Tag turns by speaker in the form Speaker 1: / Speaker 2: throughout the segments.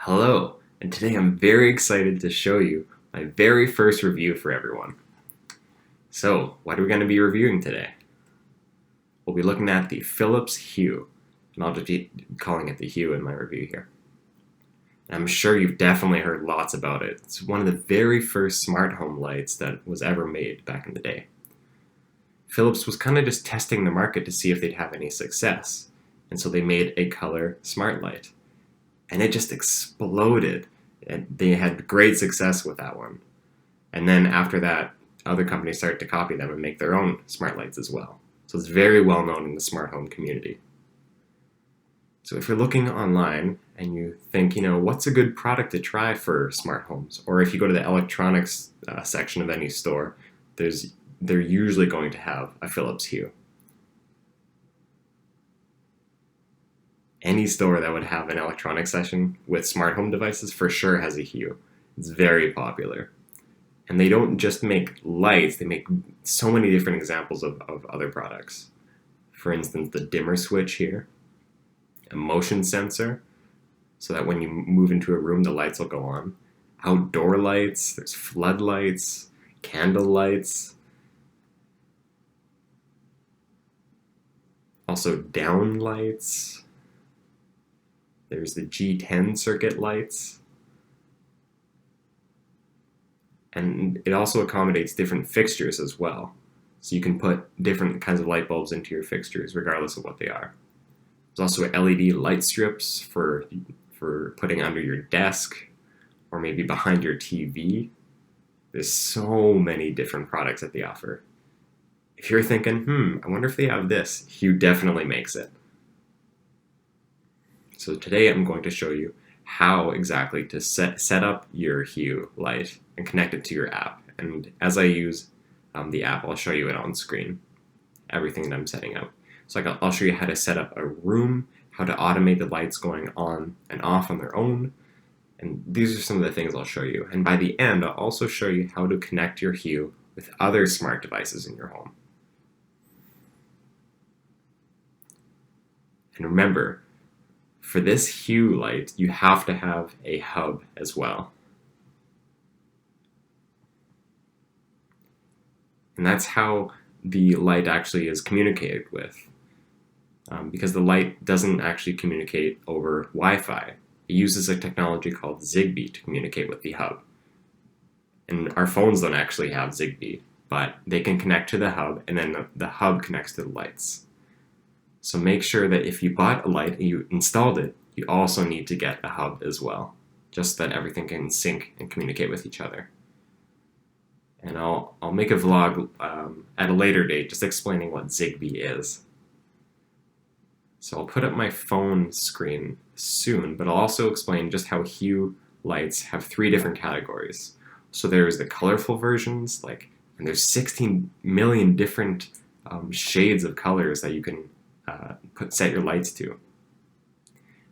Speaker 1: Hello, and today I'm very excited to show you my very first review for everyone. So, what are we going to be reviewing today? We'll be looking at the Philips Hue, and I'll just be calling it the Hue in my review here. And I'm sure you've definitely heard lots about it. It's one of the very first smart home lights that was ever made back in the day. Philips was kind of just testing the market to see if they'd have any success, and so they made a color smart light. And it just exploded. And they had great success with that one. And then after that, other companies started to copy them and make their own smart lights as well. So it's very well known in the smart home community. So if you're looking online and you think, what's a good product to try for smart homes? Or if you go to the electronics section of any store, they're usually going to have a Philips Hue. Any store that would have an electronics section with smart home devices for sure has a Hue. It's very popular. And they don't just make lights, they make so many different examples of other products. For instance, the dimmer switch here, a motion sensor, so that when you move into a room, the lights will go on. Outdoor lights, there's floodlights, candle lights. Also down lights. There's the G10 circuit lights. And it also accommodates different fixtures as well. So you can put different kinds of light bulbs into your fixtures regardless of what they are. There's also LED light strips for putting under your desk or maybe behind your TV. There's so many different products that they offer. If you're thinking, I wonder if they have this, Hue definitely makes it. So today I'm going to show you how exactly to set up your Hue light and connect it to your app. And as I use the app, I'll show you it on screen, everything that I'm setting up. So I'll show you how to set up a room, how to automate the lights going on and off on their own. And these are some of the things I'll show you. And by the end, I'll also show you how to connect your Hue with other smart devices in your home. And remember, for this Hue light, you have to have a hub as well. And that's how the light actually is communicated with. Because the light doesn't actually communicate over Wi-Fi. It uses a technology called Zigbee to communicate with the hub. And our phones don't actually have Zigbee, but they can connect to the hub, and then the hub connects to the lights. So make sure that if you bought a light and you installed it, you also need to get a hub as well, just that everything can sync and communicate with each other. And I'll make a vlog at a later date just explaining what Zigbee is. So I'll put up my phone screen soon, but I'll also explain just how Hue lights have 3 different categories. So there's the colorful versions, and there's 16 million different shades of colors that you can set your lights to.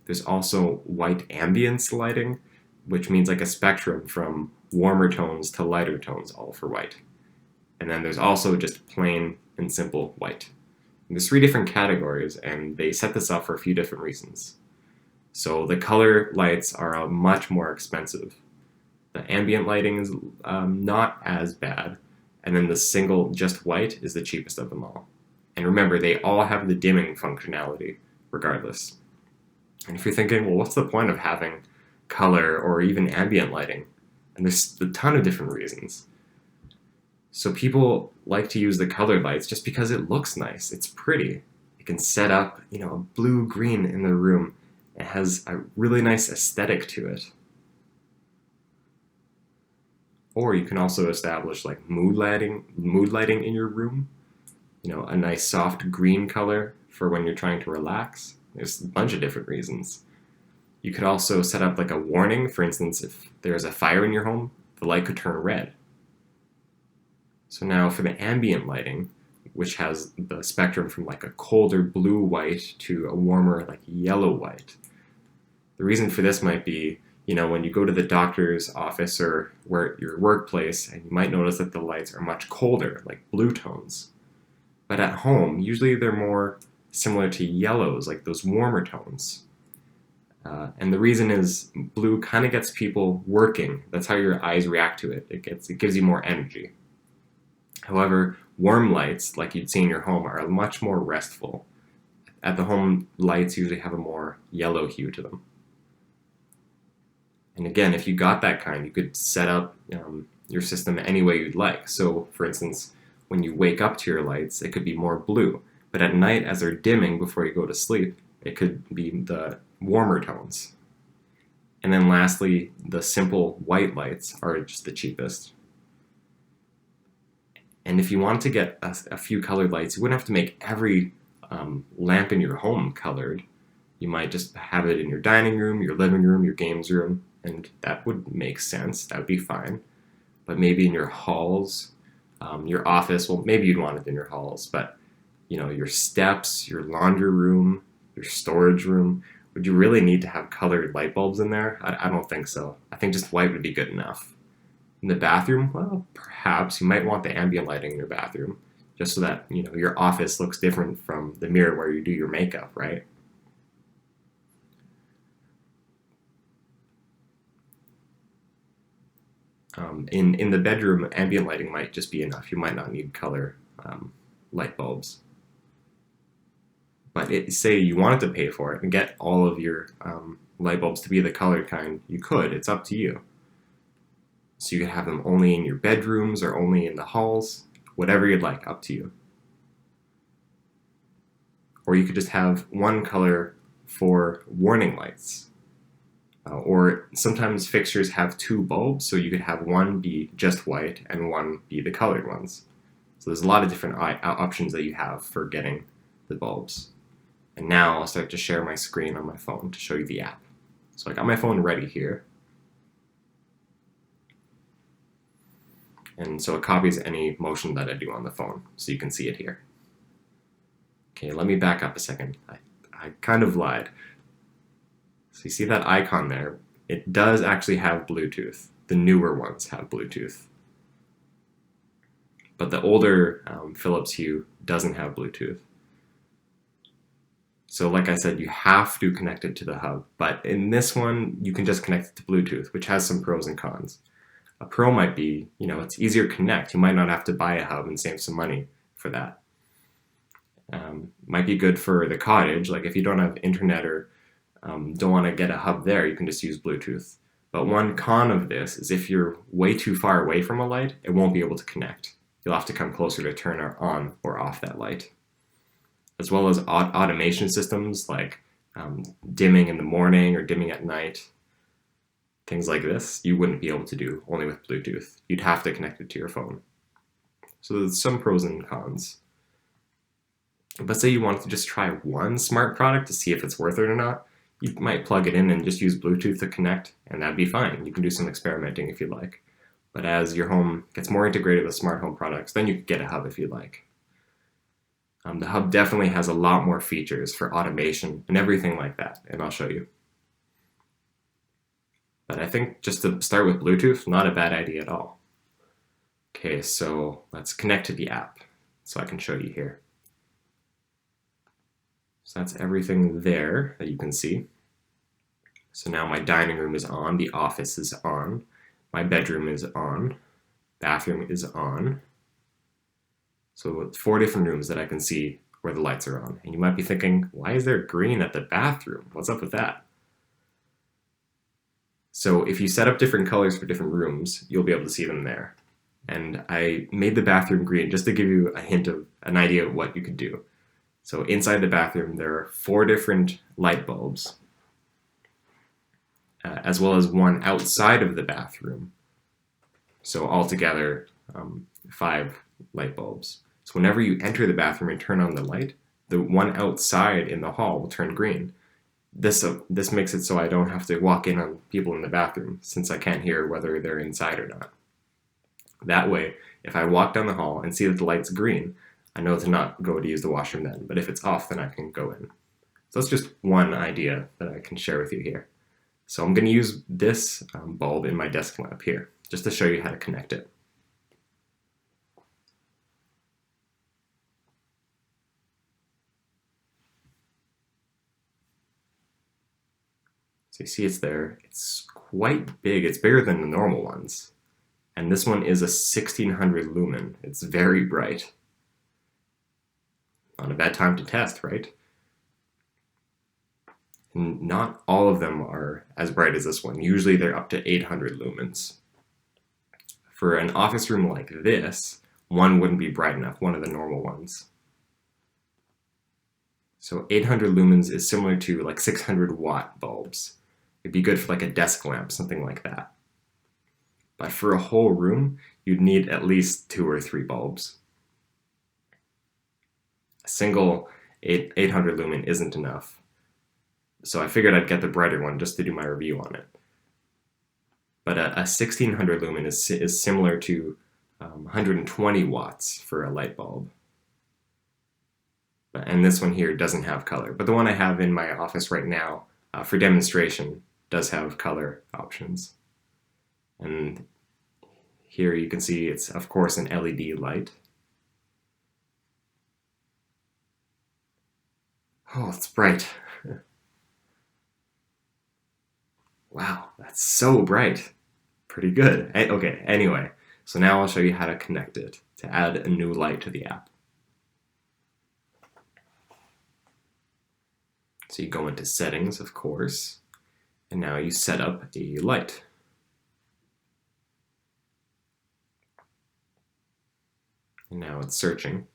Speaker 1: There's also white ambience lighting, which means like a spectrum from warmer tones to lighter tones, all for white. And then there's also just plain and simple white. And there's 3 different categories, and they set this up for a few different reasons. So the color lights are much more expensive. The ambient lighting is not as bad, and then the single just white is the cheapest of them all. And remember, they all have the dimming functionality regardless. And if you're thinking, well, what's the point of having color or even ambient lighting? And there's a ton of different reasons. So people like to use the color lights just because it looks nice. It's pretty. You can set up, a blue-green in the room. It has a really nice aesthetic to it. Or you can also establish mood lighting in your room. A nice soft green color for when you're trying to relax. There's a bunch of different reasons. You could also set up a warning. For instance, if there's a fire in your home, the light could turn red. So now for the ambient lighting, which has the spectrum from a colder blue-white to a warmer yellow-white. The reason for this might be, when you go to the doctor's office or your workplace, and you might notice that the lights are much colder, like blue tones. But at home, usually they're more similar to yellows, like those warmer tones. And the reason is blue kind of gets people working. That's how your eyes react to it. It gives you more energy. However, warm lights, like you'd see in your home, are much more restful. At the home, lights usually have a more yellow hue to them. And again, if you got that kind, you could set up your system any way you'd like. So, for instance, when you wake up to your lights, it could be more blue. But at night, as they're dimming before you go to sleep, it could be the warmer tones. And then lastly, the simple white lights are just the cheapest. And if you want to get a few colored lights, you wouldn't have to make every lamp in your home colored. You might just have it in your dining room, your living room, your games room, and that would make sense. That would be fine. But maybe in your halls, your office, well, maybe you'd want it in your halls, but your steps, your laundry room, your storage room, would you really need to have colored light bulbs in there? I don't think so. I think just white would be good enough. In the bathroom, well, perhaps you might want the ambient lighting in your bathroom, just so that your office looks different from the mirror where you do your makeup, right? In the bedroom, ambient lighting might just be enough. You might not need color light bulbs. But say you wanted to pay for it and get all of your light bulbs to be the colored kind, you could. It's up to you. So you could have them only in your bedrooms or only in the halls, whatever you'd like, up to you. Or you could just have one color for warning lights. Or sometimes fixtures have two bulbs, so you could have one be just white and one be the colored ones. So there's a lot of different options that you have for getting the bulbs. And now I'll start to share my screen on my phone to show you the app. So I got my phone ready here. And so it copies any motion that I do on the phone, so you can see it here. Okay, let me back up a second. I kind of lied. So you see that icon there? It does actually have Bluetooth. The newer ones have Bluetooth. But the older Philips Hue doesn't have Bluetooth. So like I said, you have to connect it to the hub. But in this one, you can just connect it to Bluetooth, which has some pros and cons. A pro might be, it's easier to connect. You might not have to buy a hub and save some money for that. Might be good for the cottage, like if you don't have internet or don't want to get a hub there, you can just use Bluetooth. But one con of this is if you're way too far away from a light, it won't be able to connect. You'll have to come closer to turn on or off that light. As well as automation systems like dimming in the morning or dimming at night. Things like this, you wouldn't be able to do only with Bluetooth. You'd have to connect it to your phone. So there's some pros and cons. But say you wanted to just try one smart product to see if it's worth it or not, you might plug it in and just use Bluetooth to connect, and that'd be fine. You can do some experimenting if you'd like. But as your home gets more integrated with smart home products, then you could get a hub if you'd like. The hub definitely has a lot more features for automation and everything like that, and I'll show you. But I think just to start with Bluetooth, not a bad idea at all. Okay, so let's connect to the app so I can show you here. So that's everything there that you can see. So now my dining room is on, the office is on, my bedroom is on, bathroom is on. So it's 4 different rooms that I can see where the lights are on. And you might be thinking, why is there green at the bathroom? What's up with that? So if you set up different colors for different rooms, you'll be able to see them there. And I made the bathroom green just to give you a hint of an idea of what you could do. So inside the bathroom, there are 4 different light bulbs, as well as one outside of the bathroom. So altogether, 5 light bulbs. So whenever you enter the bathroom and turn on the light, the one outside in the hall will turn green. This makes it so I don't have to walk in on people in the bathroom, since I can't hear whether they're inside or not. That way, if I walk down the hall and see that the light's green, I know to not go to use the washroom then, but if it's off, then I can go in. So that's just one idea that I can share with you here. So I'm going to use this bulb in my desk lamp here, just to show you how to connect it. So you see it's there. It's quite big. It's bigger than the normal ones. And this one is a 1600 lumen. It's very bright. Not a bad time to test, right? And not all of them are as bright as this one. Usually they're up to 800 lumens. For an office room like this, one wouldn't be bright enough, one of the normal ones. So 800 lumens is similar to like 600 watt bulbs. It'd be good for like a desk lamp, something like that. But for a whole room, you'd need at least 2 or 3 bulbs. A single 800 lumen isn't enough. So I figured I'd get the brighter one just to do my review on it. But a 1600 lumen is similar to 120 watts for a light bulb. And this one here doesn't have color. But the one I have in my office right now for demonstration does have color options. And here you can see it's, of course, an LED light. Oh, it's bright. Wow, that's so bright. Pretty good. Okay, anyway, so now I'll show you how to connect it to add a new light to the app. So you go into settings, of course, and now you set up a light. And now it's searching.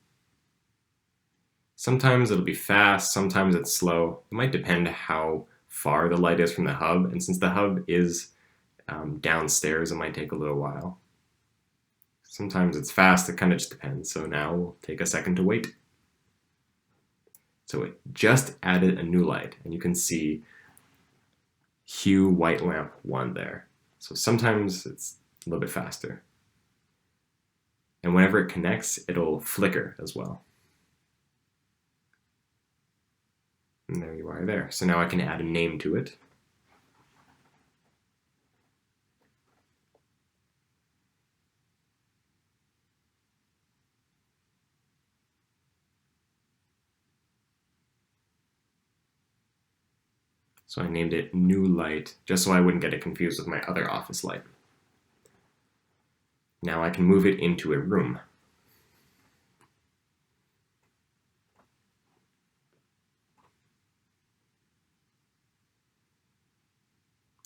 Speaker 1: Sometimes it'll be fast, sometimes it's slow. It might depend how far the light is from the hub, and since the hub is downstairs, it might take a little while. Sometimes it's fast, it kind of just depends. So now we'll take a second to wait. So it just added a new light, and you can see hue white lamp 1 there. So sometimes it's a little bit faster. And whenever it connects, it'll flicker as well. And there you are there. So now I can add a name to it. So I named it New Light, just so I wouldn't get it confused with my other office light. Now I can move it into a room.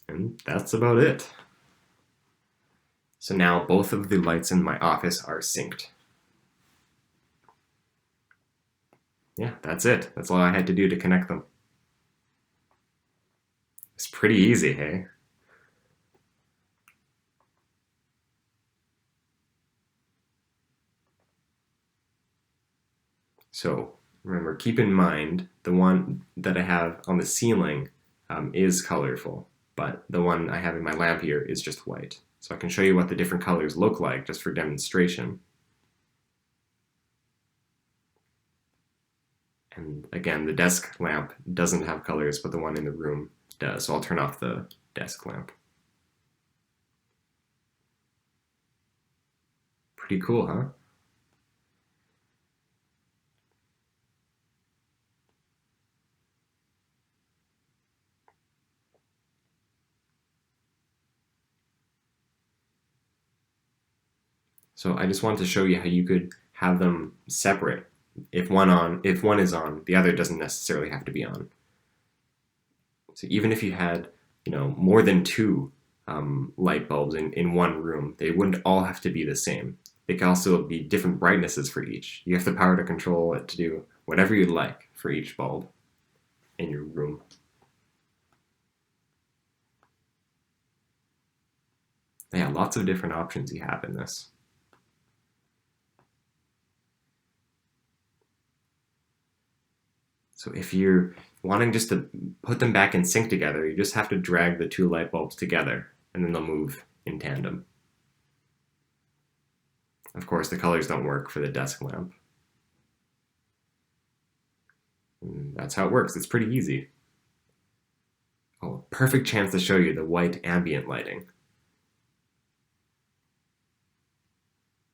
Speaker 1: And that's about it. So now both of the lights in my office are synced. Yeah, that's it. That's all I had to do to connect them. It's pretty easy, hey? So remember, keep in mind the one that I have on the ceiling is colorful, but the one I have in my lamp here is just white. So I can show you what the different colors look like just for demonstration. And again, the desk lamp doesn't have colors, but the one in the room does. So I'll turn off the desk lamp. Pretty cool, huh? So I just wanted to show you how you could have them separate. If one is on, the other doesn't necessarily have to be on. So even if you had, more than 2 light bulbs in one room, they wouldn't all have to be the same. They can also be different brightnesses for each. You have the power to control it to do whatever you'd like for each bulb in your room. Yeah, lots of different options you have in this. So if you're wanting just to put them back in sync together, you just have to drag the 2 light bulbs together, and then they'll move in tandem. Of course, the colors don't work for the desk lamp. And that's how it works. It's pretty easy. Oh, perfect chance to show you the white ambient lighting.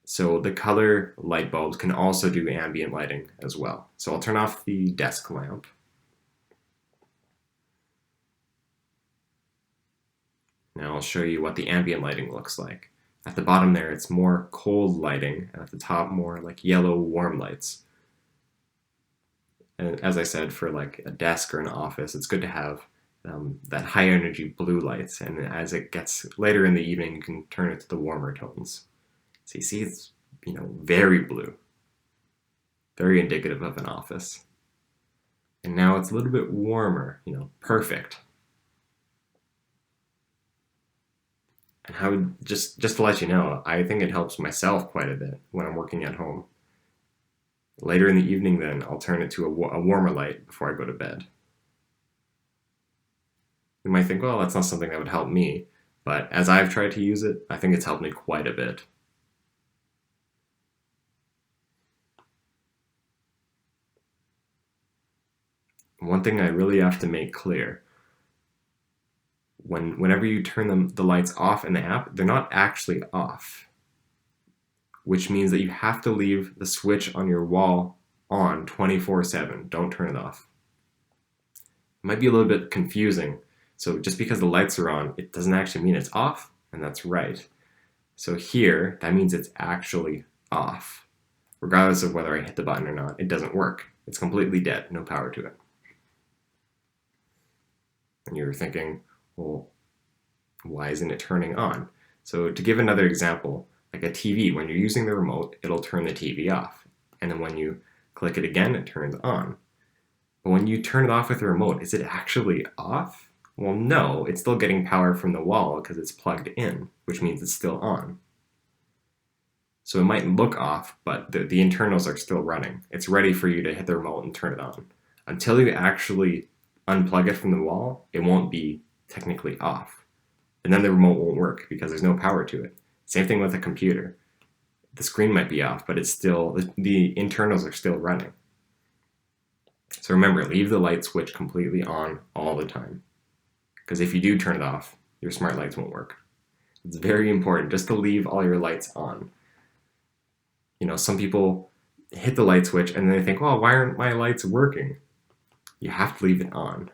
Speaker 1: So the color light bulbs can also do ambient lighting as well. So I'll turn off the desk lamp. Now I'll show you what the ambient lighting looks like. At the bottom there, it's more cold lighting, and at the top, more like yellow warm lights. And as I said, for like a desk or an office, it's good to have that high energy blue lights. And as it gets later in the evening, you can turn it to the warmer tones. So you see, it's very blue, very indicative of an office. And now it's a little bit warmer, perfect. And how just to let you know, I think it helps myself quite a bit when I'm working at home. Later in the evening, then, I'll turn it to a warmer light before I go to bed. You might think, well, that's not something that would help me, but as I've tried to use it, I think it's helped me quite a bit. One thing I really have to make clear, whenever you turn the lights off in the app, they're not actually off, which means that you have to leave the switch on your wall on 24/7. Don't turn it off. It might be a little bit confusing. So just because the lights are on, it doesn't actually mean it's off, and that's right. So here, that means it's actually off. Regardless of whether I hit the button or not, it doesn't work. It's completely dead, no power to it. And you're thinking, well, why isn't it turning on? So to give another example, like a TV, when you're using the remote, it'll turn the TV off. And then when you click it again, it turns on. But when you turn it off with the remote, is it actually off? Well, no, it's still getting power from the wall because it's plugged in, which means it's still on. So it might look off, but the internals are still running. It's ready for you to hit the remote and turn it on. Until you actually unplug it from the wall, it won't be technically off. And then the remote won't work because there's no power to it. Same thing with a computer. The screen might be off, but it's still, the internals are still running. So remember, leave the light switch completely on all the time. Because if you do turn it off, your smart lights won't work. It's very important just to leave all your lights on. Some people hit the light switch and then they think, oh, why aren't my lights working? You have to leave it on.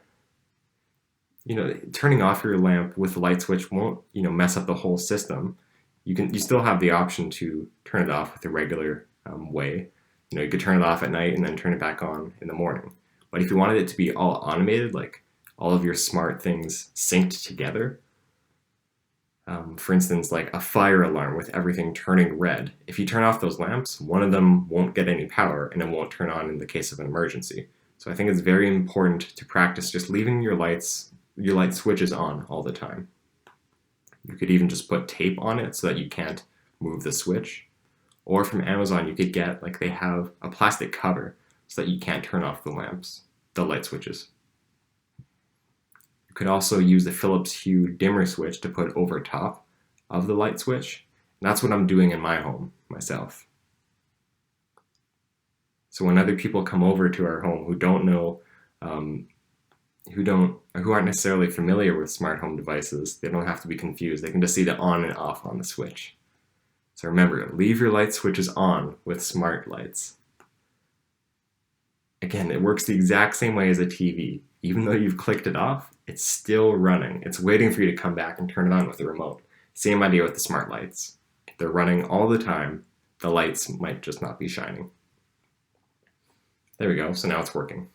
Speaker 1: Turning off your lamp with the light switch won't, mess up the whole system. You still have the option to turn it off with a regular way. You could turn it off at night and then turn it back on in the morning. But if you wanted it to be all automated, like all of your smart things synced together, for instance, like a fire alarm with everything turning red, if you turn off those lamps, one of them won't get any power and it won't turn on in the case of an emergency. So I think it's very important to practice just leaving your light switches on all the time. You could even just put tape on it so that you can't move the switch. Or from Amazon, you could get, they have a plastic cover so that you can't turn off the light switches. You could also use the Philips Hue dimmer switch to put over top of the light switch. And that's what I'm doing in my home myself. So when other people come over to our home who don't know, who aren't necessarily familiar with smart home devices, they don't have to be confused. They can just see the on and off on the switch. So remember, leave your light switches on with smart lights. Again, it works the exact same way as a TV. Even though you've clicked it off, it's still running. It's waiting for you to come back and turn it on with the remote. Same idea with the smart lights. They're running all the time. The lights might just not be shining. There we go, so now it's working.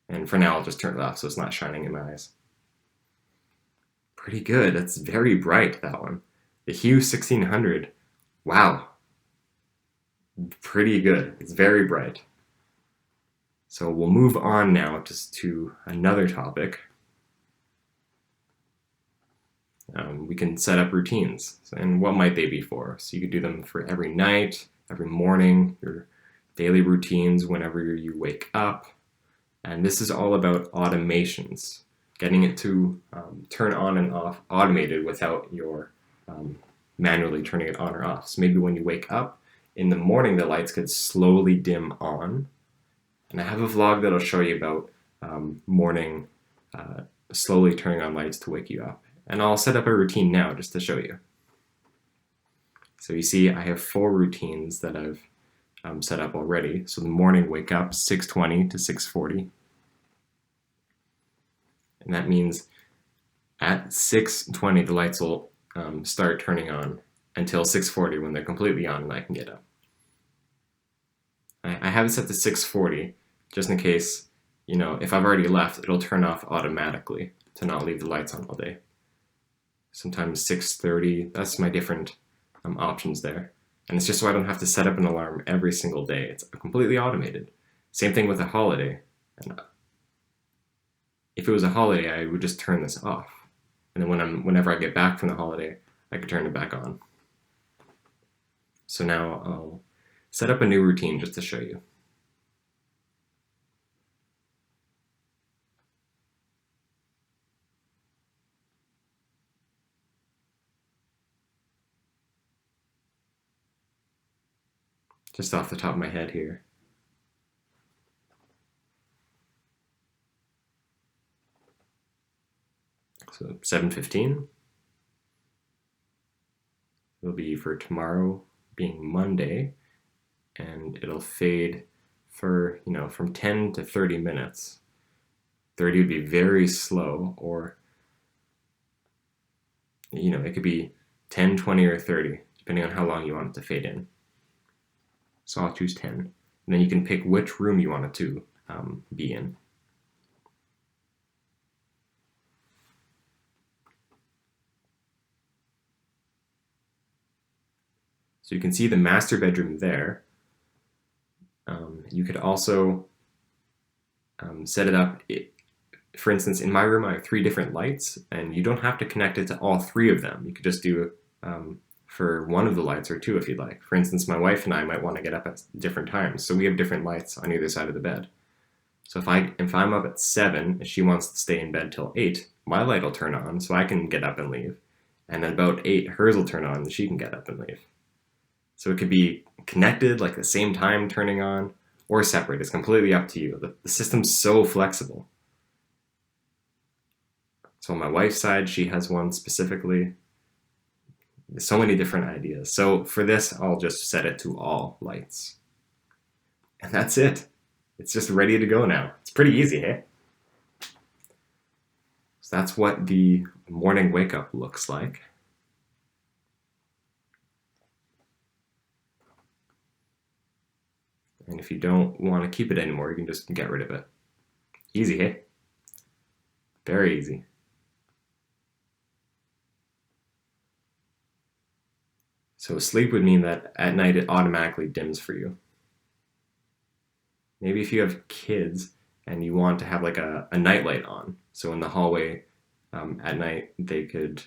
Speaker 1: And for now, I'll just turn it off so it's not shining in my eyes. Pretty good, that's very bright, that one. The Hue 1600, wow. Pretty good, it's very bright. So we'll move on now just to another topic. We can set up routines. And what might they be for? So you could do them for every night, every morning, your daily routines whenever you wake up. And this is all about automations, getting it to turn on and off automated without your manually turning it on or off. So maybe when you wake up in the morning, the lights could slowly dim on. And I have a vlog that'll show you about morning slowly turning on lights to wake you up. And I'll set up a routine now just to show you. So you see I have 4 routines that I've set up already. So the morning, wake up 6:20 to 6:40. And that means At 6:20, the lights will start turning on until 6:40 when they're completely on and I can get up. I have it set to 6:40 just in case, if I've already left, it'll turn off automatically to not leave the lights on all day. Sometimes 6:30, that's my different options there. And it's just so I don't have to set up an alarm every single day. It's completely automated. Same thing with a holiday. And if it was a holiday, I would just turn this off. And then whenever I get back from the holiday, I could turn it back on. So now I'll set up a new routine just to show you. Just off the top of my head here. So 7:15. It'll be for tomorrow being Monday, and it'll fade for, from 10 to 30 minutes. 30 would be very slow, or, it could be 10, 20, or 30, depending on how long you want it to fade in. So I'll choose 10. And then you can pick which room you want it to be in. So you can see the master bedroom there. You could also set it up. For instance, in my room, I have 3 different lights, and you don't have to connect it to all 3 of them. You could just do it for one of the lights or 2 if you'd like. For instance, my wife and I might want to get up at different times, so we have different lights on either side of the bed. So if I'm up at 7 and she wants to stay in bed till 8, my light will turn on so I can get up and leave. And at about 8, hers will turn on and she can get up and leave. So it could be connected, like the same time turning on, or separate. It's completely up to you. The system's so flexible. So on my wife's side, she has one specifically. There's so many different ideas. So for this, I'll just set it to all lights. And that's it. It's just ready to go now. It's pretty easy, eh? So that's what the morning wake up looks like. And if you don't want to keep it anymore, you can just get rid of it. Easy, hey? Very easy. So sleep would mean that at night it automatically dims for you. Maybe if you have kids and you want to have like a nightlight on, so in the hallway at night they could,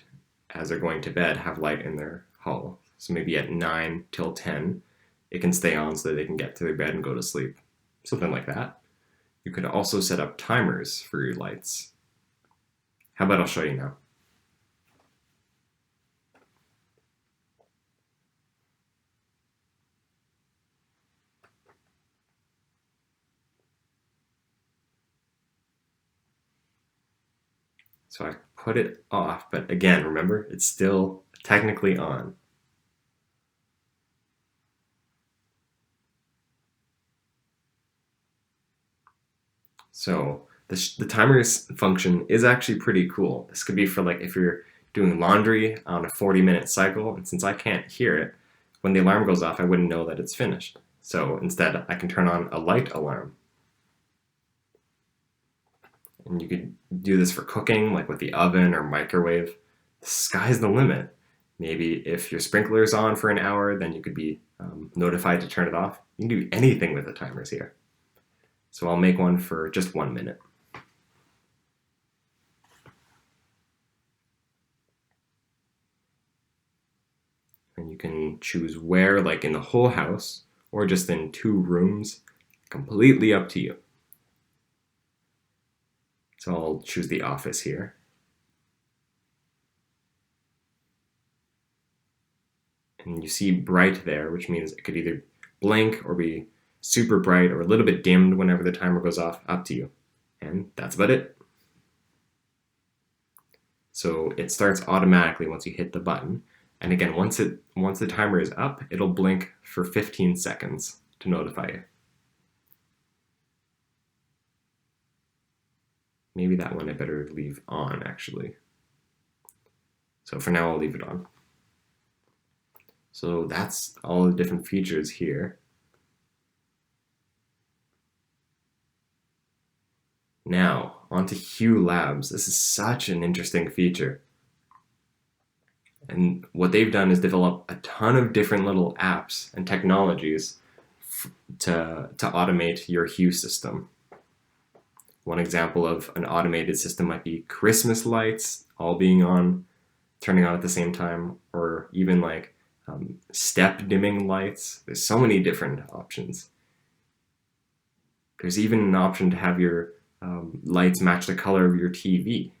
Speaker 1: as they're going to bed, have light in their hall. So maybe at 9 till 10, it can stay on so that they can get to their bed and go to sleep. Something like that. You could also set up timers for your lights. How about I'll show you now. So I put it off, but again, remember, it's still technically on. So the timers function is actually pretty cool. This could be for like if you're doing laundry on a 40-minute cycle, and since I can't hear it, when the alarm goes off, I wouldn't know that it's finished. So instead, I can turn on a light alarm. And you could do this for cooking, like with the oven or microwave. The sky's the limit. Maybe if your sprinkler's on for an hour, then you could be notified to turn it off. You can do anything with the timers here. So I'll make one for just 1 minute. And you can choose where, like in the whole house, or just in 2 rooms, completely up to you. So I'll choose the office here. And you see bright there, which means it could either blink or be super bright or a little bit dimmed whenever the timer goes off, up to you. And that's about it. So it starts automatically once you hit the button. And again, once the timer is up, it'll blink for 15 seconds to notify you. Maybe that one I better leave on, actually. So for now, I'll leave it on. So that's all the different features here. Now, onto Hue Labs. This is such an interesting feature. And what they've done is develop a ton of different little apps and technologies to automate your Hue system. One example of an automated system might be Christmas lights all being on, turning on at the same time, or even like step dimming lights. There's so many different options. There's even an option to have your lights match the color of your TV.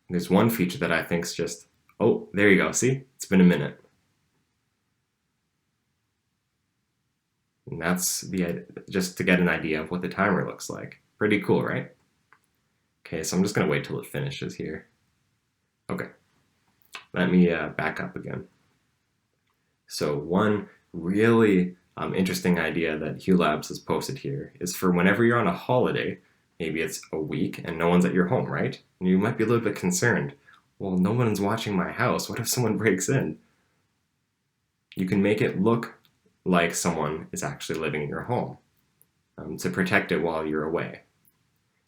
Speaker 1: There's one feature that I think is just, oh, there you go, see? It's been a minute. And that's just to get an idea of what the timer looks like. Pretty cool, right? Okay, so I'm just gonna wait till it finishes here. Okay, let me back up again. So one really interesting idea that Hue Labs has posted here is for whenever you're on a holiday, maybe it's a week and no one's at your home, right? And you might be a little bit concerned. Well, no one's watching my house. What if someone breaks in? You can make it look like someone is actually living in your home to protect it while you're away.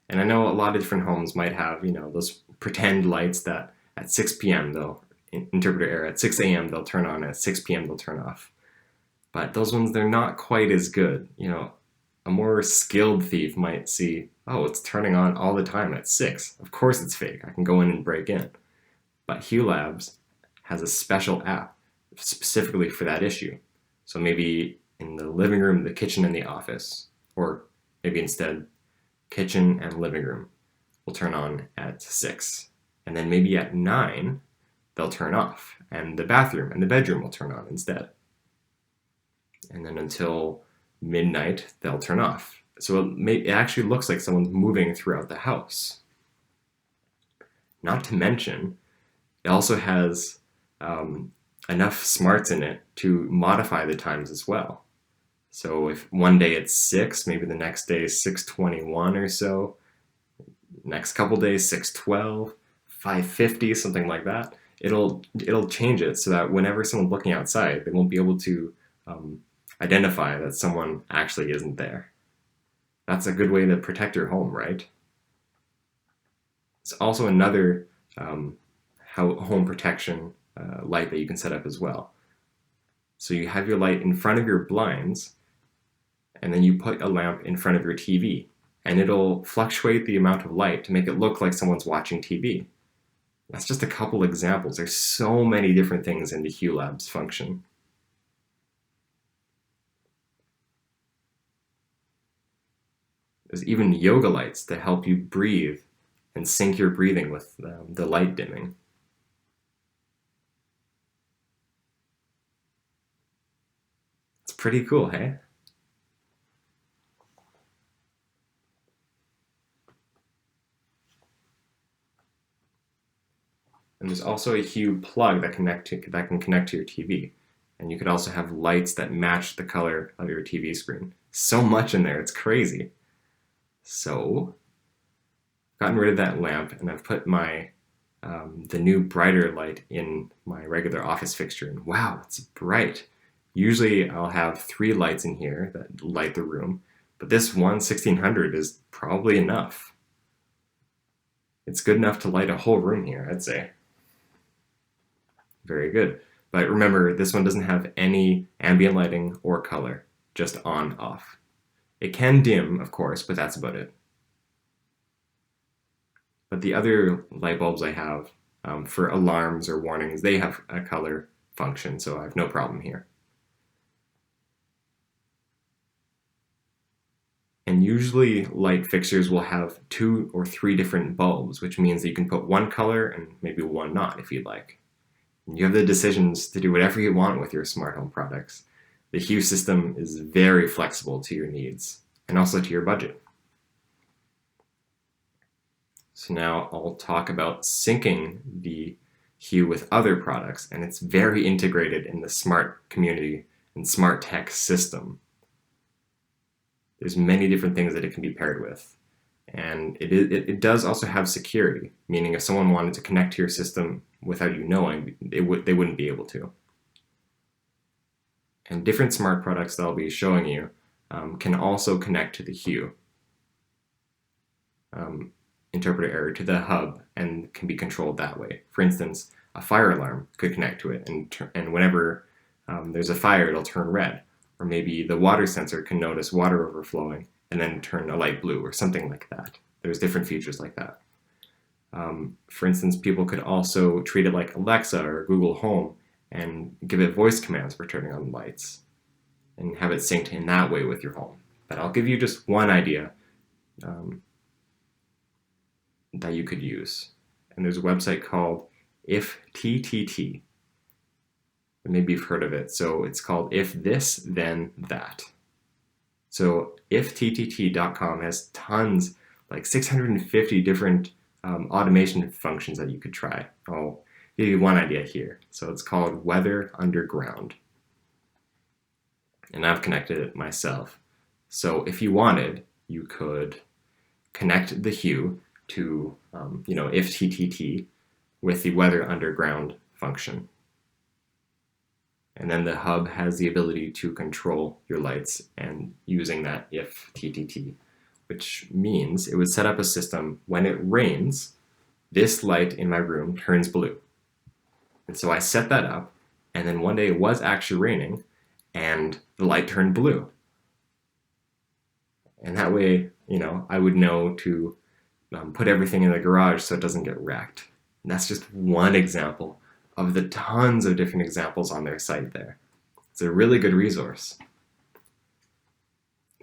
Speaker 1: And I know a lot of different homes might have, those pretend lights that at 6 p.m. they'll interpreter error, at 6 a.m. they'll turn on, at 6 p.m. they'll turn off. But those ones, they're not quite as good. A more skilled thief might see, oh, it's turning on all the time at 6. Of course it's fake. I can go in and break in. But Hue Labs has a special app specifically for that issue. So maybe in the living room, the kitchen, and the office, or maybe instead, kitchen and living room will turn on at 6. And then maybe at 9, they'll turn off. And the bathroom and the bedroom will turn on instead. And then until midnight, they'll turn off. So it actually looks like someone's moving throughout the house. Not to mention, it also has enough smarts in it to modify the times as well. So if one day it's 6, maybe the next day is 6:21 or so, next couple days 6:12, 5:50, something like that. It'll change it so that whenever someone's looking outside, they won't be able to identify that someone actually isn't there. That's a good way to protect your home, right? It's also another home protection light that you can set up as well. So you have your light in front of your blinds, and then you put a lamp in front of your TV, and it'll fluctuate the amount of light to make it look like someone's watching TV. That's just a couple examples. There's so many different things in the Hue Labs function. There's even yoga lights to help you breathe and sync your breathing with the light dimming. It's pretty cool, hey? And there's also a Hue plug that can connect to your TV. And you could also have lights that match the color of your TV screen. So much in there, it's crazy. So, I've gotten rid of that lamp, and I've put my the new brighter light in my regular office fixture. And wow, it's bright. Usually I'll have 3 lights in here that light the room, but this one 1600 is probably enough. It's good enough to light a whole room here, I'd say. Very good. But remember, this one doesn't have any ambient lighting or color, just on, off. It can dim, of course, but that's about it. But the other light bulbs I have for alarms or warnings, they have a color function, so I have no problem here. And usually light fixtures will have 2 or 3 different bulbs, which means that you can put one color and maybe one not if you'd like. And you have the decisions to do whatever you want with your smart home products. The Hue system is very flexible to your needs and also to your budget. So now I'll talk about syncing the Hue with other products, and it's very integrated in the smart community and smart tech system. There's many different things that it can be paired with. And it does also have security, meaning if someone wanted to connect to your system without you knowing, they wouldn't be able to. And different smart products that I'll be showing you can also connect to the Hue interpreter error, to the hub, and can be controlled that way. For instance, a fire alarm could connect to it, and whenever there's a fire, it'll turn red. Or maybe the water sensor can notice water overflowing and then turn a light blue, or something like that. There's different features like that. For instance, people could also treat it like Alexa or Google Home and give it voice commands for turning on lights and have it synced in that way with your home. But I'll give you just one idea that you could use. And there's a website called IfTTT. Maybe you've heard of it. So it's called If This, Then That. So IfTTT.com has tons, like 650 different automation functions that you could try. I'll give you one idea here. So it's called Weather Underground. And I've connected it myself. So if you wanted, you could connect the Hue to IfTTT with the Weather Underground function. And then the hub has the ability to control your lights and using that IfTTT, which means it would set up a system when it rains, this light in my room turns blue. And so I set that up, and then one day it was actually raining, and the light turned blue. And that way, I would know to put everything in the garage so it doesn't get wrecked. And that's just one example of the tons of different examples on their site there. It's a really good resource.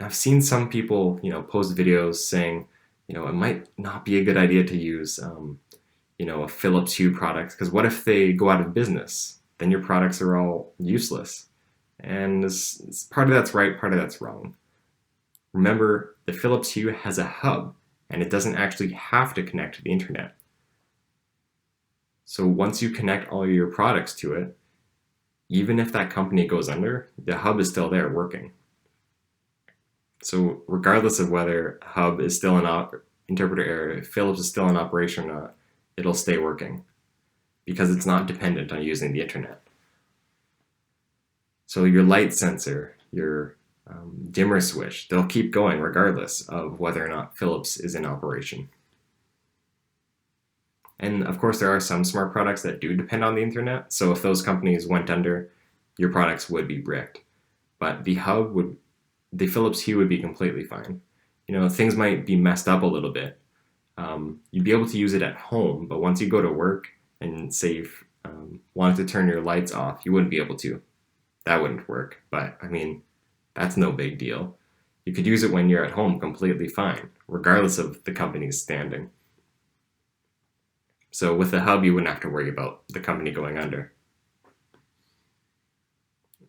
Speaker 1: I've seen some people, post videos saying, it might not be a good idea to use, a Philips Hue product, because what if they go out of business? Then your products are all useless. And part of that's right, part of that's wrong. Remember, the Philips Hue has a hub, and it doesn't actually have to connect to the internet. So once you connect all your products to it, even if that company goes under, the hub is still there working. So regardless of whether hub is still an interpreter error, if Philips is still in operation or not, it'll stay working because it's not dependent on using the internet. So your light sensor, your dimmer switch, they'll keep going regardless of whether or not Philips is in operation. And of course, there are some smart products that do depend on the internet. So if those companies went under, your products would be bricked. But the Philips Hue would be completely fine. Things might be messed up a little bit. You'd be able to use it at home, but once you go to work and say you wanted to turn your lights off, you wouldn't be able to. That wouldn't work. But that's no big deal. You could use it when you're at home completely fine, regardless of the company's standing. So with the hub, you wouldn't have to worry about the company going under.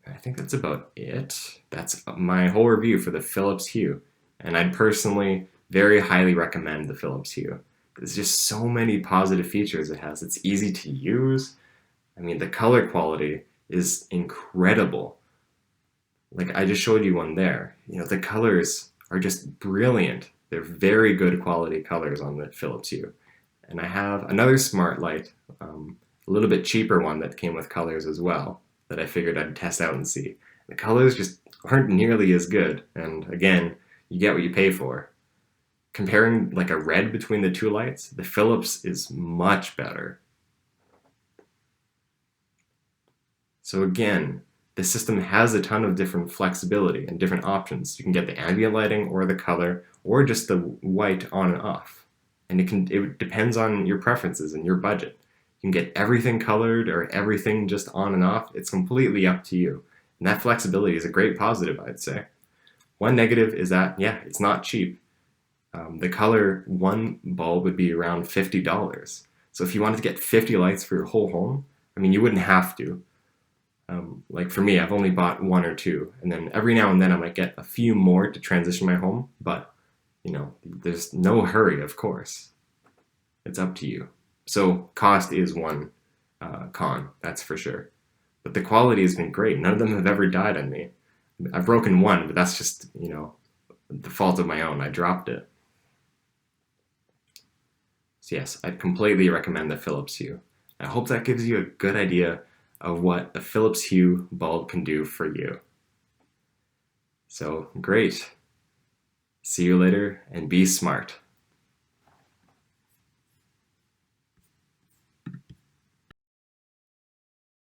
Speaker 1: I think that's about it. That's my whole review for the Philips Hue. And I'd personally very highly recommend the Philips Hue. There's just so many positive features it has. It's easy to use. The color quality is incredible. Like I just showed you one there. The colors are just brilliant. They're very good quality colors on the Philips Hue. And I have another smart light, a little bit cheaper one that came with colors as well, that I figured I'd test out and see. The colors just aren't nearly as good. And again, you get what you pay for. Comparing like a red between the two lights, the Philips is much better. So again, the system has a ton of different flexibility and different options. You can get the ambient lighting or the color or just the white on and off. And it depends on your preferences and your budget. You can get everything colored or everything just on and off. It's completely up to you. And that flexibility is a great positive, I'd say. One negative is that, it's not cheap. The color one bulb would be around $50. So if you wanted to get 50 lights for your whole home, you wouldn't have to. Like for me, I've only bought one or two. And then every now and then I might get a few more to transition my home. But there's no hurry, of course. It's up to you. So cost is one con, that's for sure. But the quality has been great. None of them have ever died on me. I've broken one, but that's just, the fault of my own. I dropped it. So yes, I'd completely recommend the Philips Hue. I hope that gives you a good idea of what a Philips Hue bulb can do for you. So great. See you later and be smart.